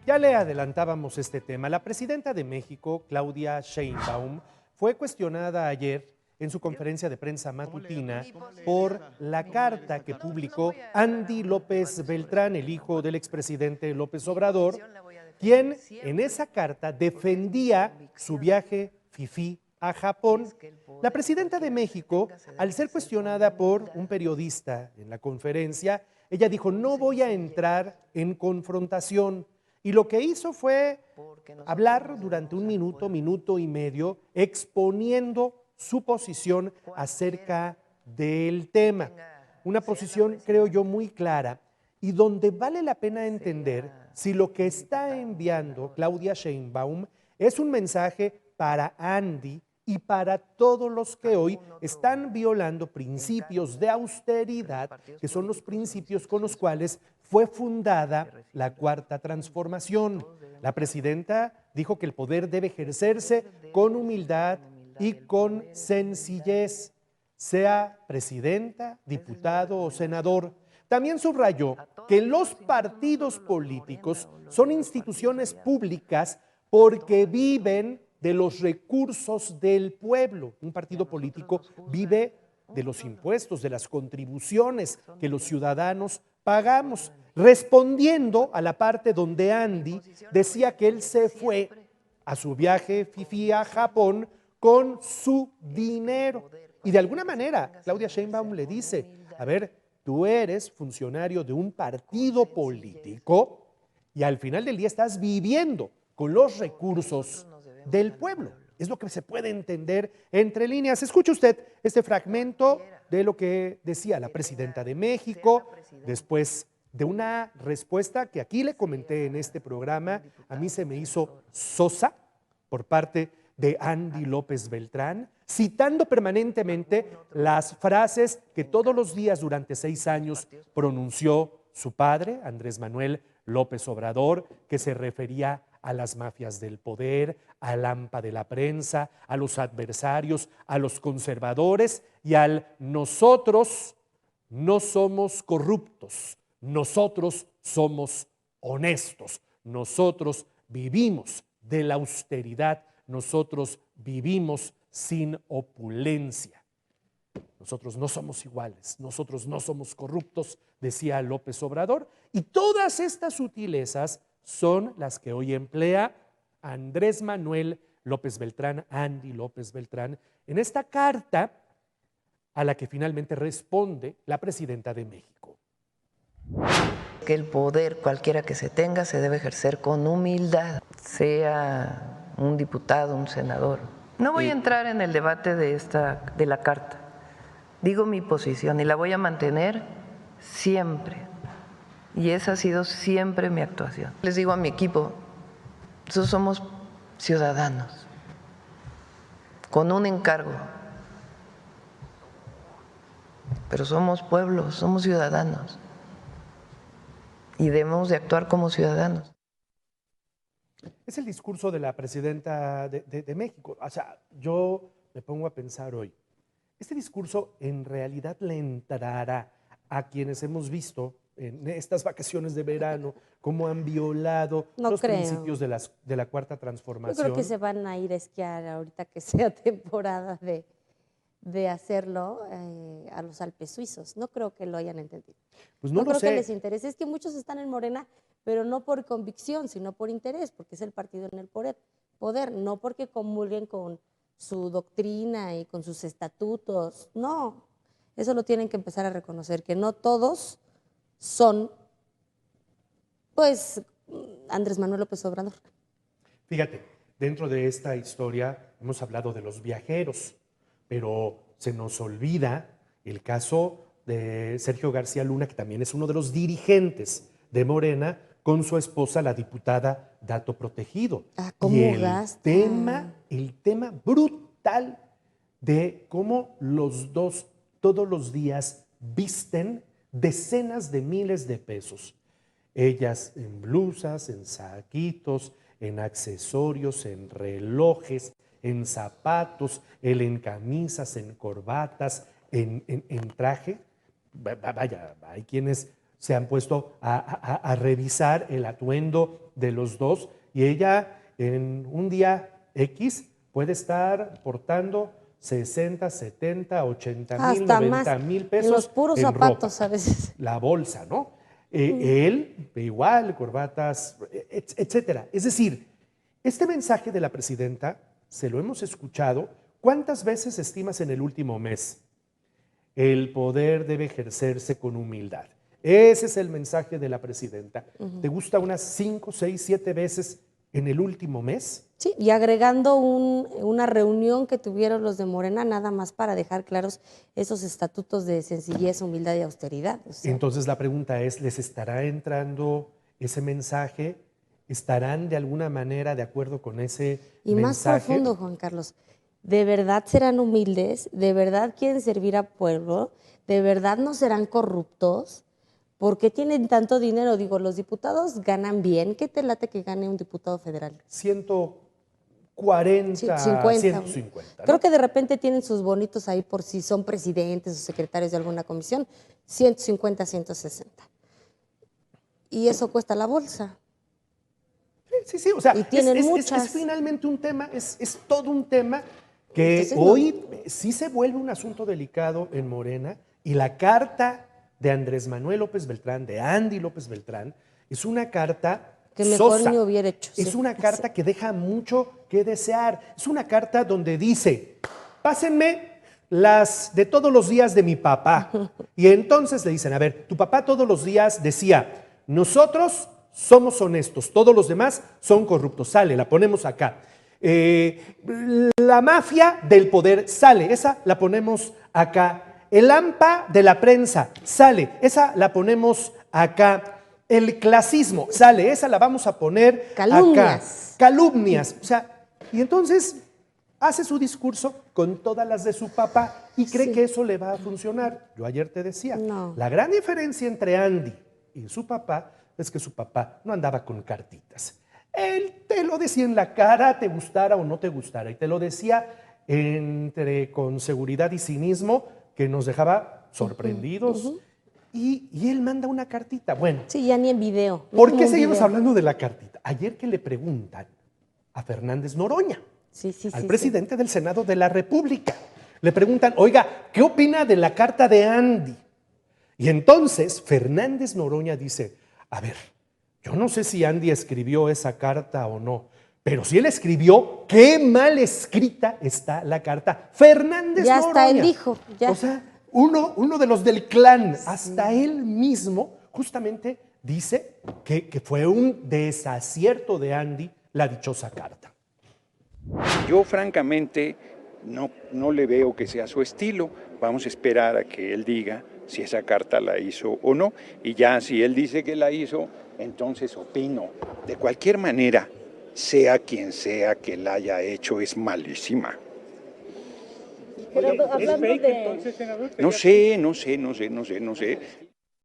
Ya le adelantábamos este tema. La presidenta de México, Claudia Sheinbaum, fue cuestionada ayer en su conferencia de prensa matutina por la carta que publicó Andy López Beltrán, el hijo del expresidente López Obrador, quien en esa carta defendía su viaje fifí a Japón. La presidenta de México, al ser cuestionada por un periodista en la conferencia, ella dijo: no voy a entrar en confrontación. Y lo que hizo fue hablar durante un minuto, minuto y medio, exponiendo su posición acerca del tema. Una posición, creo yo, muy clara y donde vale la pena entender si lo que está enviando Claudia Sheinbaum es un mensaje para Andy y para todos los que hoy están violando principios de austeridad, que son los principios con los cuales fue fundada la Cuarta Transformación. La presidenta dijo que el poder debe ejercerse con humildad y con sencillez, sea presidenta, diputado o senador. También subrayó que los partidos políticos son instituciones públicas porque viven de los recursos del pueblo. Un partido político vive de los impuestos, de las contribuciones que los ciudadanos pagamos, respondiendo a la parte donde Andy decía que él se fue a su viaje fifí a Japón con su dinero. Y de alguna manera, Claudia Sheinbaum le dice: a ver, tú eres funcionario de un partido político y al final del día estás viviendo con los recursos del pueblo. Es lo que se puede entender entre líneas. Escuche usted este fragmento de lo que decía la presidenta de México después de una respuesta que aquí le comenté en este programa. A mí se me hizo sosa por parte de Andy López Beltrán, citando permanentemente las frases que todos los días durante 6 años pronunció su padre, Andrés Manuel López Obrador, que se refería a las mafias del poder, al AMPA de la prensa, a los adversarios, a los conservadores y al nosotros no somos corruptos, nosotros somos honestos, nosotros vivimos de la austeridad, nosotros vivimos sin opulencia. Nosotros no somos iguales, nosotros no somos corruptos, decía López Obrador, y todas estas sutilezas son las que hoy emplea Andrés Manuel López Beltrán, Andy López Beltrán, en esta carta a la que finalmente responde la presidenta de México. Que el poder, cualquiera que se tenga, se debe ejercer con humildad, sea un diputado, un senador. No voy a entrar en el debate de la carta. Digo mi posición y la voy a mantener siempre. Y esa ha sido siempre mi actuación. Les digo a mi equipo: nosotros somos ciudadanos con un encargo, pero somos pueblo, somos ciudadanos y debemos de actuar como ciudadanos. Es el discurso de la presidenta de México. O sea, yo me pongo a pensar hoy, este discurso en realidad le entrará a quienes hemos visto en estas vacaciones de verano cómo han violado los principios de la Cuarta Transformación. Yo creo que se van a ir a esquiar ahorita que sea temporada de hacerlo a los Alpes suizos. No creo que lo hayan entendido. Pues no creo sé. que les interese. Es que muchos están en Morena, pero no por convicción, sino por interés, porque es el partido en el poder, no porque comulguen con su doctrina y con sus estatutos. No, eso lo tienen que empezar a reconocer, que no todos son, pues, Andrés Manuel López Obrador. Fíjate, dentro de esta historia hemos hablado de los viajeros, pero se nos olvida el caso de Sergio García Luna, que también es uno de los dirigentes de Morena, con su esposa, la diputada Dato Protegido. ¿Cómo y el tema brutal de cómo los dos todos los días visten decenas de miles de pesos. Ellas en blusas, en saquitos, en accesorios, en relojes, en zapatos, él en camisas, en corbatas, en traje. Vaya, hay quienes se han puesto a revisar el atuendo de los dos y ella en un día X puede estar portando 60, 70, 80 mil, Hasta 90 más, mil pesos en los puros en zapatos ropa. a veces. La bolsa, ¿no? Él, igual, corbatas, etcétera. Es decir, este mensaje de la presidenta, se lo hemos escuchado, ¿cuántas veces estimas en el último mes? El poder debe ejercerse con humildad. Ese es el mensaje de la presidenta. ¿Te gusta unas 5, 6, 7 veces en el último mes? Sí, y agregando una reunión que tuvieron los de Morena, nada más para dejar claros esos estatutos de sencillez, humildad y austeridad. O sea, entonces la pregunta es, ¿les estará entrando ese mensaje? ¿Estarán de alguna manera de acuerdo con ese y mensaje? más profundo, Juan Carlos, ¿de verdad serán humildes? ¿De verdad quieren servir al pueblo? ¿De verdad no serán corruptos? ¿Por qué tienen tanto dinero? Digo, los diputados ganan bien. ¿Qué te late que gane un diputado federal? 140, 150. ¿No? Creo que de repente tienen sus bonitos ahí por si son presidentes o secretarios de alguna comisión, 150, 160. Y eso cuesta la bolsa. Sí, o sea, y tienen es muchas. finalmente un tema, es todo un tema que Entonces, hoy sí se vuelve un asunto delicado en Morena y la carta de Andrés Manuel López Beltrán, de Andy López Beltrán, es una carta que mejor sosa. ni hubiera hecho. Es sí. una carta que deja mucho que desear. Es una carta donde dice, pásenme las de todos los días de mi papá. Y entonces le dicen, a ver, tu papá todos los días decía, nosotros somos honestos, todos los demás son corruptos. Sale, la ponemos acá. La mafia del poder, sale, esa la ponemos acá. El AMPA de la prensa, sale, esa la ponemos acá. El clasismo, sale, esa la vamos a poner Calumnias. acá. Calumnias. O sea, y entonces hace su discurso con todas las de su papá y cree que eso le va a funcionar. Yo ayer te decía, la gran diferencia entre Andy y su papá es que su papá no andaba con cartitas. Él te lo decía en la cara, te gustara o no te gustara, y te lo decía con seguridad y cinismo que nos dejaba sorprendidos. Y él manda una cartita. Bueno. Sí, ya ni en video. ¿Por qué seguimos hablando de la cartita? Ayer que le preguntan a Fernández Noroña, al presidente del Senado de la República, le preguntan, oiga, ¿qué opina de la carta de Andy? Y entonces Fernández Noroña dice, a ver, yo no sé si Andy escribió esa carta o no, pero si él escribió, qué mal escrita está la carta. Fernández Noroña. Ya hasta él dijo. Ya. O sea, uno de los del clan, hasta él mismo, justamente dice que fue un desacierto de Andy la dichosa carta. Yo francamente no le veo que sea su estilo. Vamos a esperar a que él diga si esa carta la hizo o no. Y ya si él dice que la hizo, entonces opino. De cualquier manera, sea quien sea que la haya hecho, es malísima. Pero hablando de... No sé.